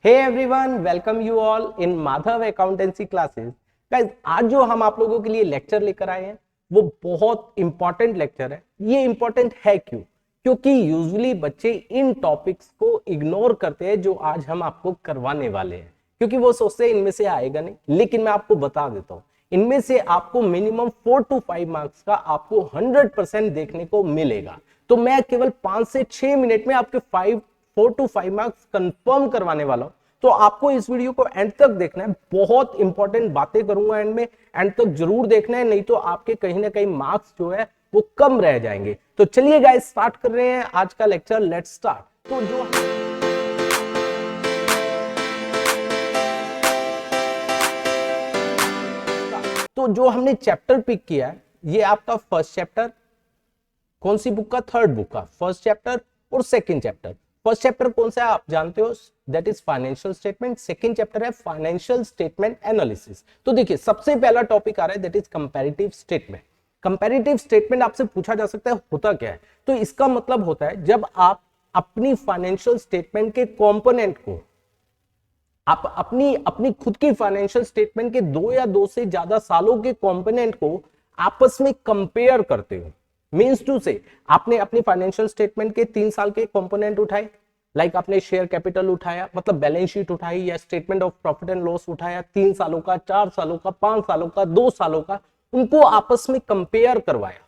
Hey everyone, welcome you all in Madhav accountancy classes. Guys, आज जो हम आप लोगों के लिए लेक्चर लेकर आए हैं वो बहुत इंपॉर्टेंट लेक्चर है। ये इंपॉर्टेंट है क्यों? क्योंकि यूजुअली बच्चे इन टॉपिक्स को इग्नोर करते हैं जो आज हम आपको करवाने वाले हैं, क्योंकि वो सोचते हैं इनमें से आएगा नहीं। लेकिन मैं आपको बता देता हूँ, इनमें से आपको मिनिमम 4 to 5 मार्क्स का आपको 100% देखने को मिलेगा। तो मैं केवल 5 से 6 मिनट में आपके 4 to 5 मार्क्स कंफर्म करवाने वाला हूं। तो आपको इस वीडियो को एंड तक देखना है। बहुत इंपॉर्टेंट बातें करूंगा एंड में, एंड तक जरूर देखना है, नहीं तो आपके कहीं ना कहीं मार्क्स जो है वो कम रह जाएंगे। तो चलिए गाइस, स्टार्ट कर रहे हैं आज का लेक्चर। Let's start. तो जो हमने चैप्टर पिक किया है, ये आपका फर्स्ट चैप्टर, कौन सी बुक का? थर्ड बुक का फर्स्ट चैप्टर और सेकंड चैप्टर। फर्स्ट चैप्टर कौन सा है आप जानते हो, that is financial statement. Second chapter है फाइनेंशियल स्टेटमेंट एनालिसिस। तो देखिए, सबसे पहला टॉपिक आ रहा है that is comparative statement. Comparative statement आपसे पूछा जा सकता है होता क्या है। तो इसका मतलब होता है जब आप अपनी फाइनेंशियल स्टेटमेंट के कंपोनेंट को, आप अपनी खुद की फाइनेंशियल स्टेटमेंट के 2 या 2 से ज्यादा सालों के कंपोनेंट को आपस में कंपेयर करते हो। मीन्स टू से, आपने अपनी फाइनेंशियल स्टेटमेंट के 3 साल के कंपोनेंट उठाए, लाइक आपने शेयर कैपिटल उठाया, मतलब बैलेंस शीट उठाई, या statement of profit and loss उठाया, 3 सालों का, 4 सालों का, 5 सालों का, 2 सालों का, उनको आपस में कंपेयर करवाया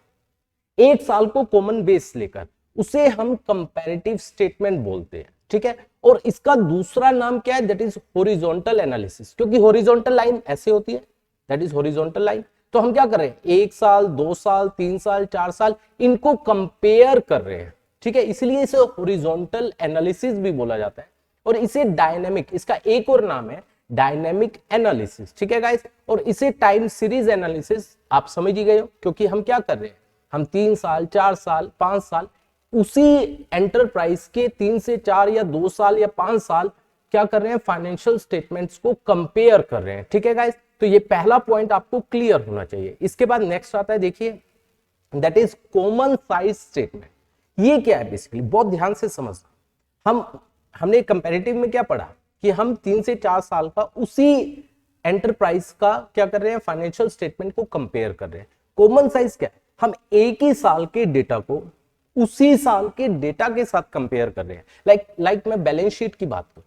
1 साल को कॉमन बेस लेकर, उसे हम कंपैरेटिव स्टेटमेंट बोलते हैं। ठीक है, और इसका दूसरा नाम क्या है, दैट इज हॉरिजॉन्टल एनालिसिस। क्योंकि हॉरिजॉन्टल लाइन ऐसे होती है, दैट इज हॉरिजॉन्टल लाइन। तो हम क्या कर रहे हैं, 1 साल, 2 साल, 3 साल, 4 साल, इनको कंपेयर कर रहे हैं। ठीक है, इसलिए इसे हॉरिजॉन्टल एनालिसिस भी बोला जाता है। और इसे डायनेमिक, इसका एक और नाम है डायनेमिक एनालिसिस। ठीक है गाइस, और इसे टाइम सीरीज एनालिसिस आप समझ ही गए हो, क्योंकि हम क्या कर रहे हैं, हम 3 साल, 4 साल, 5 साल उसी एंटरप्राइज के 3 से 4 या 2 साल या 5 साल क्या कर रहे हैं, फाइनेंशियल स्टेटमेंट्स को कंपेयर कर रहे हैं। ठीक है गाइस, तो ये पहला पॉइंट आपको क्लियर होना चाहिए। इसके बाद नेक्स्ट आता है, देखिए, that is common size statement. ये क्या है बेसिकली, बहुत ध्यान से समझना। हमने कंपैरेटिव में क्या पढ़ा कि हम 3 से 4 साल का उसी एंटरप्राइज का क्या कर रहे हैं, फाइनेंशियल स्टेटमेंट को कंपेयर कर रहे हैं। कॉमन साइज क्या है, हम एक ही साल के डेटा को उसी साल के डेटा के साथ कंपेयर कर रहे हैं। लाइक मैं बैलेंस शीट की बात करूं,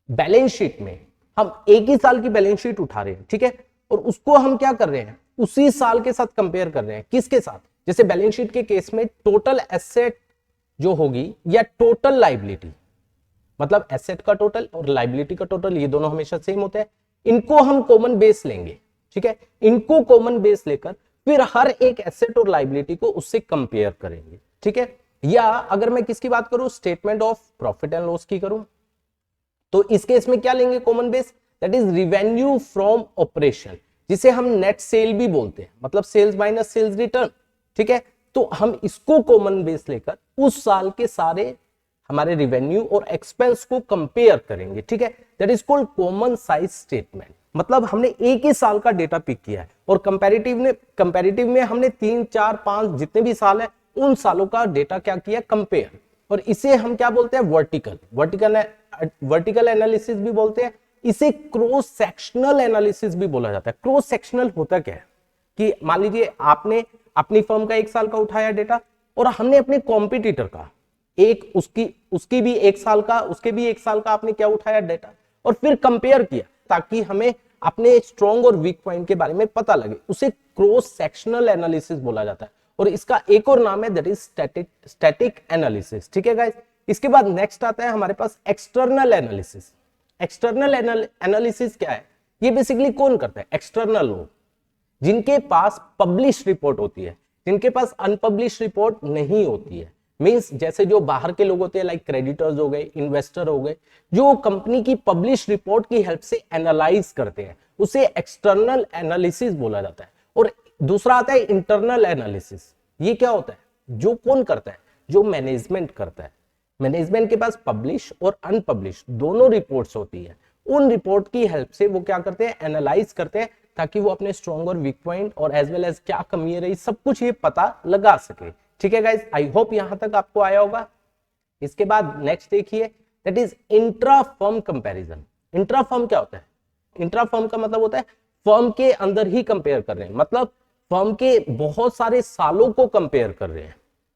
बैलेंस शीट में हम एक ही साल की बैलेंस शीट उठा रहे हैं, ठीक है, और उसको हम क्या कर रहे हैं, उसी साल के साथ कंपेयर कर रहे हैं। किसके साथ? जैसे बैलेंस शीट के केस में टोटल एसेट जो होगी या टोटल लाइबिलिटी, मतलब एसेट का टोटल और लाइबिलिटी का टोटल, ये दोनों हमेशा सेम होते हैं। इनको हम कॉमन बेस लेंगे। ठीक है, इनको कॉमन बेस लेकर फिर हर एक एसेट और लाइबिलिटी को उससे कंपेयर करेंगे। ठीक है, या अगर मैं किसकी बात करूं, statement of profit and loss की करूं, तो इस केस में क्या लेंगे common base, that is revenue from operation, जिसे हम नेट सेल भी बोलते हैं, मतलब सेल्स माइनस सेल्स रिटर्न। ठीक है, तो हम इसको कॉमन बेस लेकर उस साल के सारे हमारे रिवेन्यू और एक्सपेंस को कंपेयर करेंगे। ठीक है, that is called common size statement. मतलब हमने एक ही साल का डेटा पिक किया है, और कंपैरेटिव में हमने 3, 4, 5 जितने भी साल है उन सालों का डेटा क्या किया, कंपेयर। और इसे हम क्या बोलते हैं, वर्टिकल एनालिसिस भी बोलते हैं। इसे क्रॉस सेक्शनल एनालिसिस भी बोला जाता है। क्रॉस सेक्शनल होता क्या है कि मान लीजिए आपने अपनी फर्म का 1 साल का उठाया डेटा, और हमने अपने कॉम्पिटिटर का एक उसकी भी 1 साल का, उसके भी 1 साल का आपने क्या उठाया डेटा, और फिर कंपेयर किया, ताकि हमें अपने स्ट्रॉन्ग और वीक पॉइंट के बारे में पता लगे। उसे क्रॉस सेक्शनल एनालिसिस बोला जाता है, और इसका एक और नाम है दैट इज स्टैटिक एनालिसिस। ठीक है गाइस, इसके बाद नेक्स्ट आता है हमारे पास एक्सटर्नल एनालिसिस। एक्सटर्नल एनालिसिस क्या है, ये बेसिकली कौन करता है, एक्सटर्नल लोग, जिनके पास पब्लिश रिपोर्ट होती है, जिनके पास अनपब्लिश रिपोर्ट नहीं होती है। मींस जैसे जो बाहर के लोग होते हैं, लाइक क्रेडिटर्स हो गए, इन्वेस्टर हो गए, जो कंपनी की पब्लिश रिपोर्ट की हेल्प से एनालाइज करते हैं, उसे एक्सटर्नल एनालिसिस बोला जाता है। और दूसरा आता है इंटरनल एनालिसिस। ये क्या होता है, जो कौन करता है, जो मैनेजमेंट करता है। मैनेजमेंट के पास पब्लिश और अनपब्लिश दोनों रिपोर्ट्स होती है। उन रिपोर्ट की हेल्प से वो क्या करते हैं, एनालाइज करते हैं, ताकि वो अपने स्ट्रॉन्ग और वीक पॉइंट और एज वेल एज क्या कमी है रही, सब कुछ ये पता लगा सके। ठीक है गाइस, आई होप यहां तक आपको आया होगा। इसके बाद नेक्स्ट देखिए, that is intra firm comparison. Intra firm क्या होता है? इंट्रा फर्म का मतलब होता है फर्म के अंदर ही कंपेयर कर रहे हैं, मतलब फर्म के बहुत सारे सालों को कंपेयर कर रहे हैं,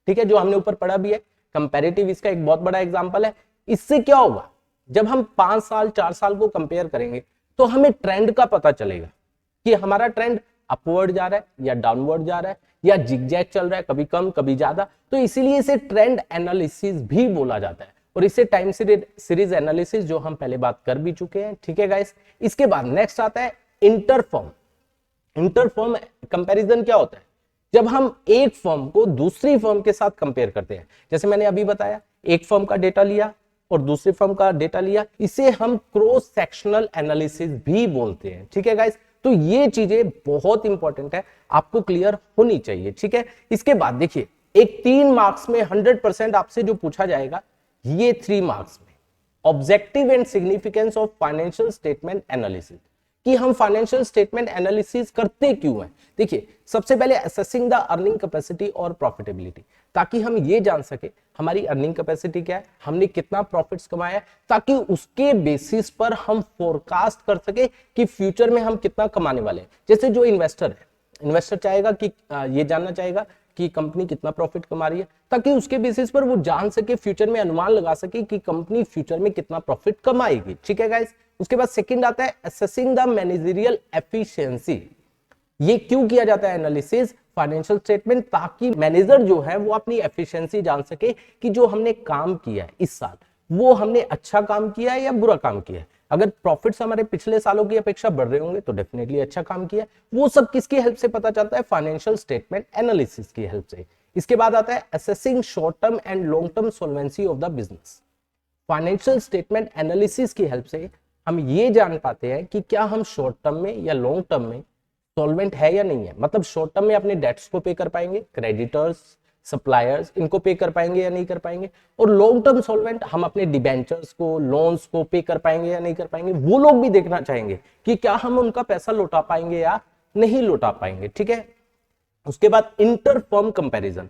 ठीक है, जो हमने ऊपर पढ़ा भी है। कंपैरेटिव इसका एक बहुत बड़ा एग्जांपल है। इससे क्या होगा, जब हम 5 साल 4 साल को कंपेयर करेंगे तो हमें ट्रेंड का पता चलेगा कि हमारा ट्रेंड अपवर्ड जा रहा है या डाउनवर्ड जा रहा है या जिगजैग चल रहा है, कभी कम कभी ज्यादा। तो इसीलिए इसे ट्रेंड एनालिसिस भी बोला जाता है, और इसे टाइम सीरीज एनालिसिस जो हम पहले बात कर भी चुके हैं, ठीक है गाइस। इसके बाद नेक्स्ट आता है इंटरफॉर्म। इंटरफॉर्म कंपैरिजन क्या होता है? जब हम एक फर्म को दूसरी फर्म के साथ कंपेयर करते हैं, जैसे मैंने अभी बताया, एक फर्म का डेटा लिया और दूसरी फर्म का डेटा लिया, इसे हम क्रॉस सेक्शनल एनालिसिस भी बोलते हैं, ठीक है गाइस। तो ये चीजें बहुत इंपॉर्टेंट है, आपको क्लियर होनी चाहिए, ठीक है। इसके बाद देखिए, एक 3 मार्क्स में 100% आपसे जो पूछा जाएगा, ये 3 मार्क्स में objective and significance of financial statement analysis, कि हम फाइनेंशियल स्टेटमेंट एनालिसिस करते क्यों हैं। देखिए, सबसे पहले असेसिंग द अर्निंग कैपेसिटी और प्रॉफिटेबिलिटी, ताकि हम ये जान सके हमारी अर्निंग कैपेसिटी क्या है, हमने कितना प्रॉफिट्स कमाया है, ताकि उसके बेसिस पर हम फोरकास्ट कर सके कि फ्यूचर में हम कितना कमाने वाले हैं। जैसे जो इन्वेस्टर है, इन्वेस्टर चाहेगा कि ये जानना चाहेगा कि कंपनी कितना प्रॉफिट कमा रही है, ताकि उसके बेसिस पर वो जान सके, फ्यूचर में अनुमान लगा सके कि कंपनी फ्यूचर में कितना प्रॉफिट कमाएगी, ठीक है गाइस। उसके बाद सेकंड आता है असेसिंग द मैनेजरियल एफिशिएंसी। ये क्यों किया जाता है एनालिसिस फाइनेंशियल स्टेटमेंट? ताकि मैनेजर जो है वो अपनी एफिशिएंसी जान सके कि जो हमने काम किया है इस साल, वो हमने अच्छा काम किया है या बुरा काम किया है। अगर प्रॉफिट्स हमारे पिछले सालों की अपेक्षा बढ़ रहे होंगे तो डेफिनेटली अच्छा काम किया है। वो सब किसकी हेल्प से पता चलता है? फाइनेंशियल स्टेटमेंट एनालिसिस की हेल्प से। इसके बाद आता है assessing short term and long term solvency of the business. Financial statement analysis की हेल्प से हम ये जान पाते हैं कि क्या हम शॉर्ट टर्म में या लॉन्ग टर्म में सॉल्वेंट है या नहीं है। मतलब शॉर्ट टर्म में अपने डेट्स को पे कर पाएंगे, क्रेडिटर्स, सप्लायर्स, इनको पे कर पाएंगे या नहीं कर पाएंगे, और लॉन्ग टर्म सॉल्वेंट हम अपने डिबेंचर्स को, लोन्स को पे कर पाएंगे या नहीं कर पाएंगे। वो लोग भी देखना चाहेंगे कि क्या हम उनका पैसा लौटा पाएंगे या नहीं लौटा पाएंगे, ठीक है। उसके बाद inter firm comparison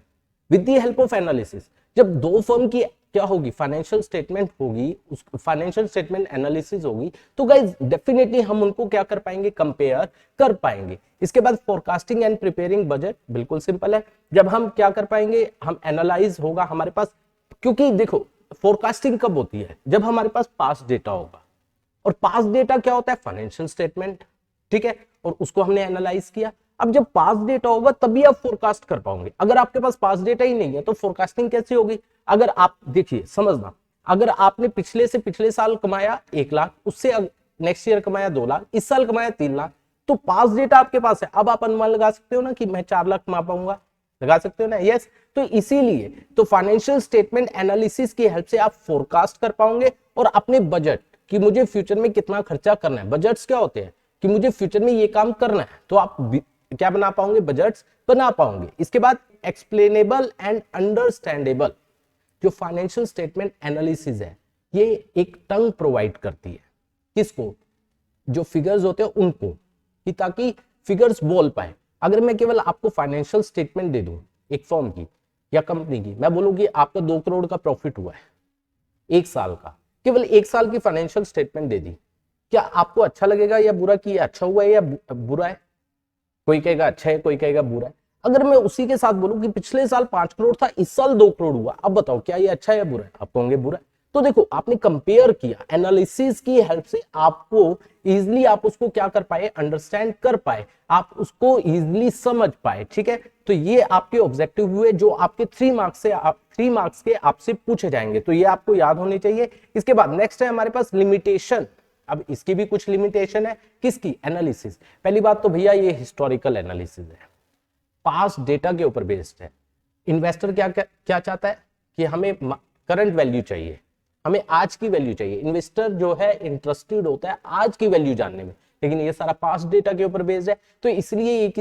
with the help of analysis. जब दो फर्म की क्या होगी, फाइनेंशियल स्टेटमेंट होगी, उस फाइनेंशियल स्टेटमेंट एनालिसिस होगी, तो गाइस डेफिनेटली हम उनको क्या कर पाएंगे, कंपेयर कर पाएंगे। इसके बाद फोरकास्टिंग एंड प्रिपेयरिंग बजट, बिल्कुल सिंपल है। जब हम क्या कर पाएंगे, हम एनालाइज होगा हमारे पास, क्योंकि देखो फोरकास्टिंग कब होती है, जब हमारे पास पास्ट डेटा होगा, और पास्ट डेटा क्या होता है, फाइनेंशियल स्टेटमेंट, ठीक है, और उसको हमने एनालाइज किया। अब जब पास्ट डेटा होगा तभी आप फोरकास्ट कर पाओगे। अगर आपके पास पास्ट डेटा ही नहीं है तो फोरकास्टिंग कैसे होगी? अगर आप देखिए, समझना, अगर आपने पिछले से पिछले साल कमाया 1 लाख, उससे नेक्स्ट ईयर कमाया 2 लाख, इस साल कमाया 3 लाख, तो पास्ट डेटा आपके पास है। अब आप अनुमान लगा सकते हो ना कि मैं 4 लाख कमा पाऊंगा, लगा सकते हो ना, यस। तो इसीलिए तो फाइनेंशियल स्टेटमेंट एनालिसिस की हेल्प से आप फोरकास्ट कर पाओगे और अपने बजट कि मुझे फ्यूचर में कितना खर्चा करना है। बजट्स क्या होते हैं कि मुझे फ्यूचर में ये काम करना है, तो आप क्या बना पाओगे, बजट्स बना पाओगे। इसके बाद एक्सप्लेनेबल एंड अंडरस्टैंडेबल, जो फाइनेंशियल स्टेटमेंट एनालिसिस है, ये एक टंग प्रोवाइड करती है, किसको, जो फिगर्स होते हैं उनको, कि ताकि फिगर्स बोल पाए। अगर मैं केवल आपको फाइनेंशियल स्टेटमेंट दे दूं एक फर्म की या कंपनी की, मैं बोलूं कि आपका 2 करोड़ का प्रॉफिट हुआ है 1 साल का, केवल 1 साल की फाइनेंशियल स्टेटमेंट दे दी, क्या आपको अच्छा लगेगा या बुरा कि अच्छा हुआ है या बुरा है? कोई कहेगा अच्छा है, कोई कहेगा बुरा है। अगर मैं उसी के साथ बोलूं कि पिछले साल 5 करोड़ था, इस साल 2 करोड़ हुआ, अब बताओ क्या ये अच्छा है या बुरा है? आप कहोगे बुरा है। तो देखो, आपने कंपेयर किया, एनालिसिस की हेल्प से आपको इजिली आप उसको क्या कर पाए, अंडरस्टैंड कर पाए, आप उसको इजिली समझ पाए, ठीक है। तो ये आपके ऑब्जेक्टिव हुए जो आपके 3 मार्क्स के आपसे पूछे जाएंगे, तो ये आपको याद होने चाहिए। इसके बाद नेक्स्ट है हमारे पास लिमिटेशन। अब इसकी भी कुछ लिमिटेशन है, किसकी, एनालिसिस। पहली बात तो भैया ये हिस्टोरिकल एनालिसिस है, पास्ट डेटा के ऊपर बेस्ड है। इन्वेस्टर क्या चाहता है कि हमें करंट वैल्यू चाहिए, हमें आज की वैल्यू चाहिए। इन्वेस्टर जो है इंटरेस्टेड होता है आज की वैल्यू जानने में, लेकिन ये सारा पास्ट डेटा के ऊपर बेस्ड है, तो इसलिए ये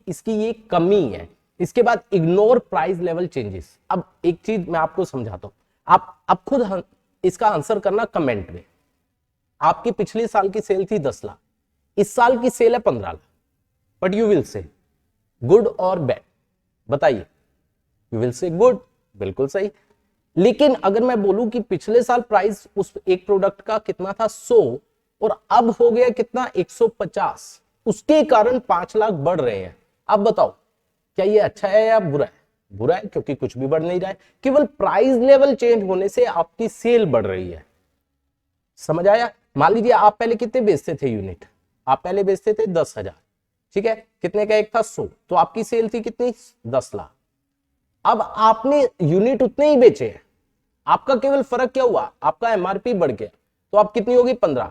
इसकी ये कमी है। इसके बाद इग्नोर प्राइस लेवल चेंजेस। अब एक चीज मैं आपको समझाता हूं, आप खुद इसका आंसर करना कमेंट में। आपकी पिछले साल की सेल थी 10 लाख, इस साल की सेल है 15 lakh, but you will say good और बैड, बताइए। यू विल से गुड, बिल्कुल सही। लेकिन अगर मैं बोलूं कि पिछले साल प्राइस उस एक प्रोडक्ट का कितना था 100 और अब हो गया कितना 150, उसके कारण 5 लाख बढ़ रहे हैं। अब बताओ क्या ये अच्छा है या बुरा है? बुरा है, क्योंकि कुछ भी बढ़ नहीं रहा है, केवल प्राइस लेवल चेंज होने से आपकी सेल बढ़ रही है। समझ आया? मान लीजिए आप पहले कितने बेचते थे यूनिट, आप पहले बेचते थे 10,000, ठीक है, कितने का एक था 100, तो आपकी सेल थी कितनी 10 लाख। अब आपने यूनिट उतने ही बेचे हैं, आपका केवल फर्क क्या हुआ, आपका एमआरपी बढ़ गया, तो आप कितनी होगी 15।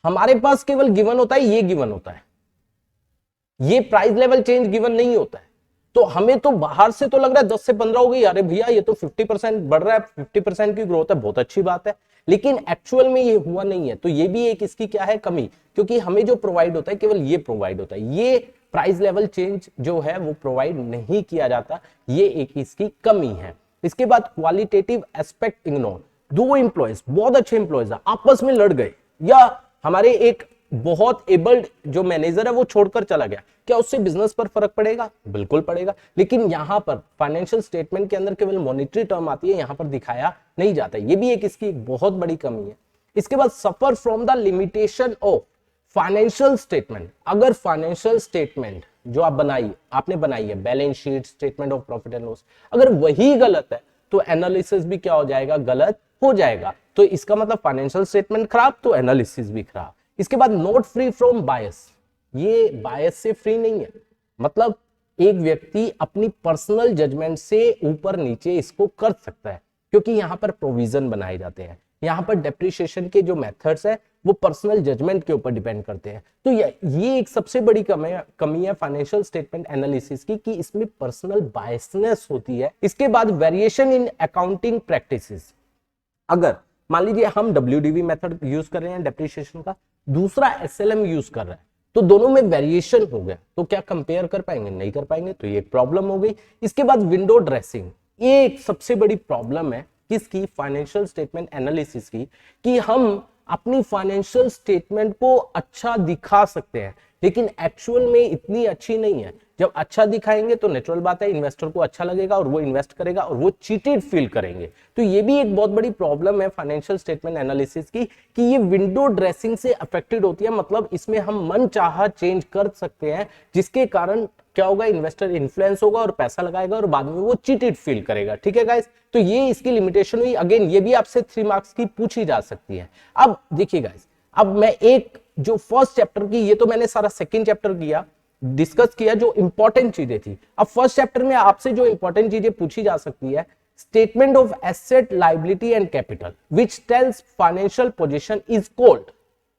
हमारे पास केवल गिवन होता है, ये गिवन होता है, ये प्राइस लेवल चेंज गिवन नहीं होता है। तो हमें तो बाहर से तो लग रहा है 10 से 15 हो गई, अरे भैया ये तो 50% बढ़ रहा है, 50% की ग्रोथ है, बहुत अच्छी बात है, लेकिन एक्चुअल में ये हुआ नहीं है। तो ये भी एक इसकी क्या है कमी, क्योंकि हमें जो प्रोवाइड होता है केवल ये प्रोवाइड होता है, ये प्राइस लेवल चेंज जो है वो प्रोवाइड नहीं किया जाता, ये एक इसकी कमी है। इसके बाद क्वालिटेटिव एस्पेक्ट इग्नोर। दो एम्प्लॉयज बहुत अच्छे एम्प्लॉयज आपस में लड़ गए, या हमारे एक बहुत एबल्ड जो मैनेजर है वो छोड़कर चला गया, क्या उससे बिजनेस पर फर्क पड़ेगा? बिल्कुल पड़ेगा। लेकिन यहां पर फाइनेंशियल स्टेटमेंट के अंदर केवल मॉनिटरी टर्म आती है, यहां पर दिखाया नहीं जाता, ये भी एक इसकी बहुत बड़ी कमी है। इसके बाद suffer from the limitation of financial statement. अगर फाइनेंशियल स्टेटमेंट जो आपने बनाई है balance sheet, statement of profit and loss, अगर वही गलत है तो एनालिसिस भी क्या हो जाएगा, गलत हो जाएगा। तो इसका मतलब फाइनेंशियल स्टेटमेंट खराब तो एनालिसिस भी खराब। इसके बाद नॉट फ्री फ्रॉम बायस, ये बायस से फ्री नहीं है, मतलब एक व्यक्ति अपनी पर्सनल जजमेंट से ऊपर नीचे इसको कर सकता है, क्योंकि यहां पर प्रोविजन बनाए जाते हैं, यहां पर डेप्रिसिएशन के जो मेथड्स है वो पर्सनल जजमेंट के ऊपर डिपेंड करते हैं। तो ये एक सबसे बड़ी कमी है फाइनेंशियल स्टेटमेंट एनालिसिस की, कि इसमें पर्सनल बायसनेस होती है। इसके बाद वेरिएशन इन अकाउंटिंग प्रैक्टिसेस। अगर मान लीजिए हम WDV मेथड यूज कर रहे हैं डेप्रिसिएशन का, दूसरा SLM यूज कर रहा है, तो दोनों में वेरिएशन हो गया, तो क्या कंपेयर कर पाएंगे? नहीं कर पाएंगे, तो ये एक प्रॉब्लम हो गई। इसके बाद विंडो ड्रेसिंग, ये एक सबसे बड़ी प्रॉब्लम है किसकी, फाइनेंशियल स्टेटमेंट एनालिसिस की, कि हम अपनी फाइनेंशियल स्टेटमेंट को अच्छा दिखा सकते हैं लेकिन एक्चुअल में इतनी अच्छी नहीं है। जब अच्छा दिखाएंगे तो नेचुरल बात है इन्वेस्टर को अच्छा लगेगा और वो इन्वेस्ट करेगा और वो चीटेड फील करेंगे। तो ये भी एक बहुत बड़ी प्रॉब्लम है फाइनेंशियल स्टेटमेंट एनालिसिस की, कि ये विंडो ड्रेसिंग से अफेक्टेड होती है, मतलब इसमें हम मन चाहा चेंज कर सकते हैं, जिसके कारण क्या होगा, इन्वेस्टर इन्फ्लुएंस होगा और पैसा लगाएगा और बाद में वो चीटेड फील करेगा। ठीक है गाइस, तो ये इसकी लिमिटेशन हुई। अगेन ये भी आपसे 3 मार्क्स की पूछी जा सकती है। अब देखिए गाइस, अब मैं एक जो फर्स्ट चैप्टर की, ये तो मैंने सारा सेकंड चैप्टर किया, डिस्कस किया जो इंपॉर्टेंट चीजें थी। अब फर्स्ट चैप्टर में आपसे जो इंपॉर्टेंट चीजें पूछी जा सकती है, statement of asset, liability and capital which tells financial position is called,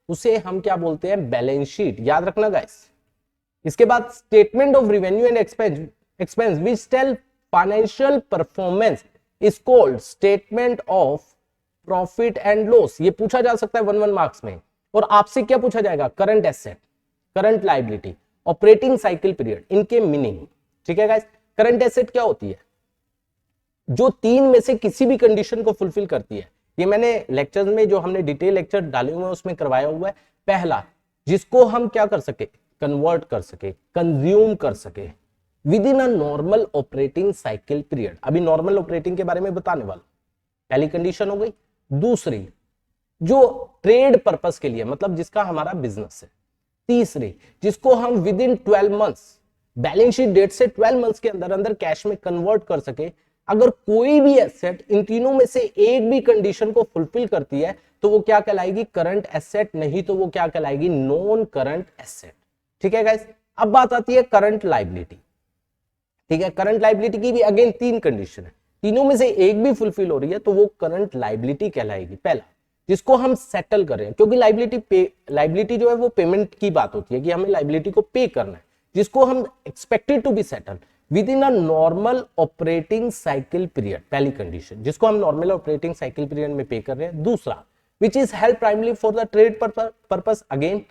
उसे हम क्या बोलते हैं, बैलेंस शीट। याद रखना गाइस। इसके बाद statement of revenue and expense which tell financial performance is called statement of profit and loss. ये पूछा जा सकता है 1 मार्क्स में। और आपसे क्या पूछा जाएगा, current asset, current liability, operating cycle period, इनके मीनिंग। ठीक है गाइस, करंट एसेट क्या होती है, जो 3 में से किसी भी कंडीशन को फुलफिल करती है। ये मैंने लेक्चर्स में जो हमने डिटेल लेक्चर डाले हुए हैं उसमें करवाया हुआ है। पहला, जिसको हम क्या कर सके, कन्वर्ट कर सके, कंज्यूम कर सके with in a normal operating cycle period. अभी नॉर्मल ऑपरेटिंग के बारे में बताने वाला, पहली कंडीशन हो गई। दूसरी, जो ट्रेड पर्पस के लिए, मतलब जिसका हमारा बिजनेस है। तीसरी, जिसको हम within 12 months, balance sheet date से 12 मंथ्स के अंदर अंदर कैश में कन्वर्ट कर सके। अगर कोई भी एसेट इन तीनों में से एक भी कंडीशन को फुलफिल करती है तो वो क्या कहलाएगी, करंट एसेट, नहीं तो वो क्या कहलाएगी, नॉन करंट एसेट। ठीक है गाइस, अब बात आती है करंट लायबिलिटी। ठीक है, करंट लायबिलिटी की भी अगेन 3 कंडीशन है, तीनों में से एक भी फुलफिल हो रही है तो वो करंट लायबिलिटी कहलाएगी। पहला, जिसको हम सेटल कर रहे हैं, क्योंकि लायबिलिटी जो है वो पेमेंट की बात होती है कि हमें लायबिलिटी को पे करना है, जिसको हम expected to be settle within a normal operating cycle period, पहली कंडीशन, जिसको हम नॉर्मल ऑपरेटिंग साइकिल पीरियड में पे कर रहे हैं। दूसरा, which is help primary for the trade purpose, again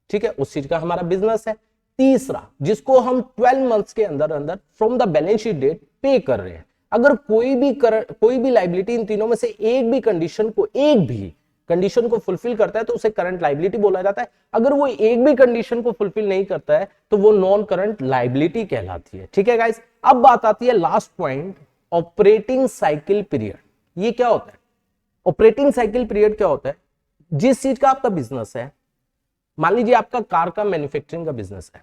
ठीक है, उस चीज का हमारा बिजनेस है। तीसरा, जिसको हम 12 मंथ्स के अंदर अंदर from the balance sheet date pay कर रहे हैं। अगर कोई भी लायबिलिटी इन तीनों में से एक भी कंडीशन को फुलफिल करता है तो उसे करंट लायबिलिटी बोला जाता है। अगर वो एक भी कंडीशन को फुलफिल नहीं करता है तो वो नॉन करंट लायबिलिटी कहलाती है। ठीक है गाइस, अब बात आती है last point, operating cycle period. ये क्या होता है? ऑपरेटिंग साइकिल पीरियड क्या होता है? जिस चीज का आपका बिजनेस है, मान लीजिए आपका कार का मैन्युफैक्चरिंग का बिजनेस है,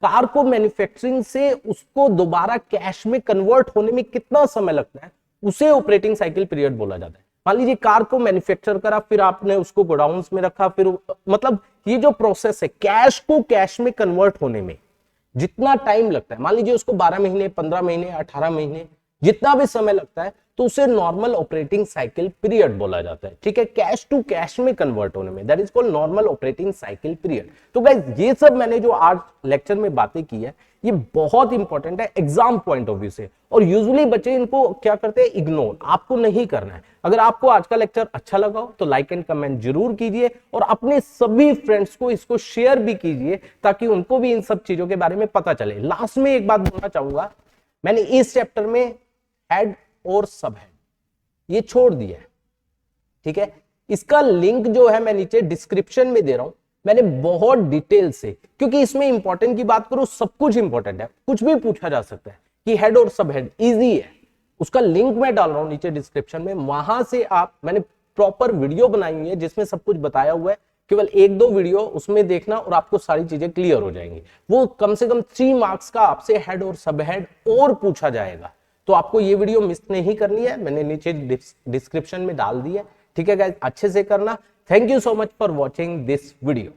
कार को मैन्युफैक्चरिंग से उसको दोबारा कैश में कन्वर्ट होने में कितना समय लगता है, उसे ऑपरेटिंग साइकिल पीरियड बोला जाता है। मान लीजिए कार को मैन्युफैक्चर करा, फिर आपने उसको गोडाउन्स में रखा, फिर मतलब ये जो प्रोसेस है कैश को कैश में कन्वर्ट होने में जितना टाइम लगता है, मान लीजिए उसको 12 महीने, 15 महीने, 18 महीने, जितना भी समय लगता है, तो उसे नॉर्मल ऑपरेटिंग साइकिल पीरियड बोला जाता है। ठीक है, कैश टू कैश में कन्वर्ट होने में, that is called normal operating cycle period. तो गाइस ये सब मैंने जो आज लेक्चर में बातें की है, ये बहुत इंपॉर्टेंट है एग्जाम पॉइंट ऑफ व्यू से, और यूजुअली बच्चे इनको क्या करते हैं, इग्नोर। आपको नहीं करना है। अगर आपको आज का लेक्चर अच्छा लगा हो तो लाइक एंड कमेंट जरूर कीजिए, और अपने सभी फ्रेंड्स को इसको शेयर भी कीजिए, ताकि उनको भी इन सब चीजों के बारे में पता चले। लास्ट में एक बात बोलना चाहूंगा, मैंने इस चैप्टर में हेड और सब हेड ये छोड़ दिया है। ठीक है, इसका लिंक जो है मैं नीचे डिस्क्रिप्शन में दे रहा हूं। मैंने बहुत डिटेल से, क्योंकि इसमें इंपॉर्टेंट की बात करूं, सब कुछ इंपॉर्टेंट है, कुछ भी पूछा जा सकता है कि हेड और सब हेड इजी है, उसका लिंक मैं डाल रहा हूं नीचे डिस्क्रिप्शन में। वहां से आप, मैंने प्रॉपर वीडियो बनाई हुई है जिसमें सब कुछ बताया हुआ है, केवल 1-2 वीडियो उसमें देखना और आपको सारी चीजें क्लियर हो जाएंगी। वो कम से कम 3 मार्क्स का आपसे हेड और सब हेड और पूछा जाएगा, तो आपको ये वीडियो मिस नहीं करनी है, मैंने नीचे डिस्क्रिप्शन में डाल दी है। ठीक है गाइस, अच्छे से करना। Thank you so much for watching this video.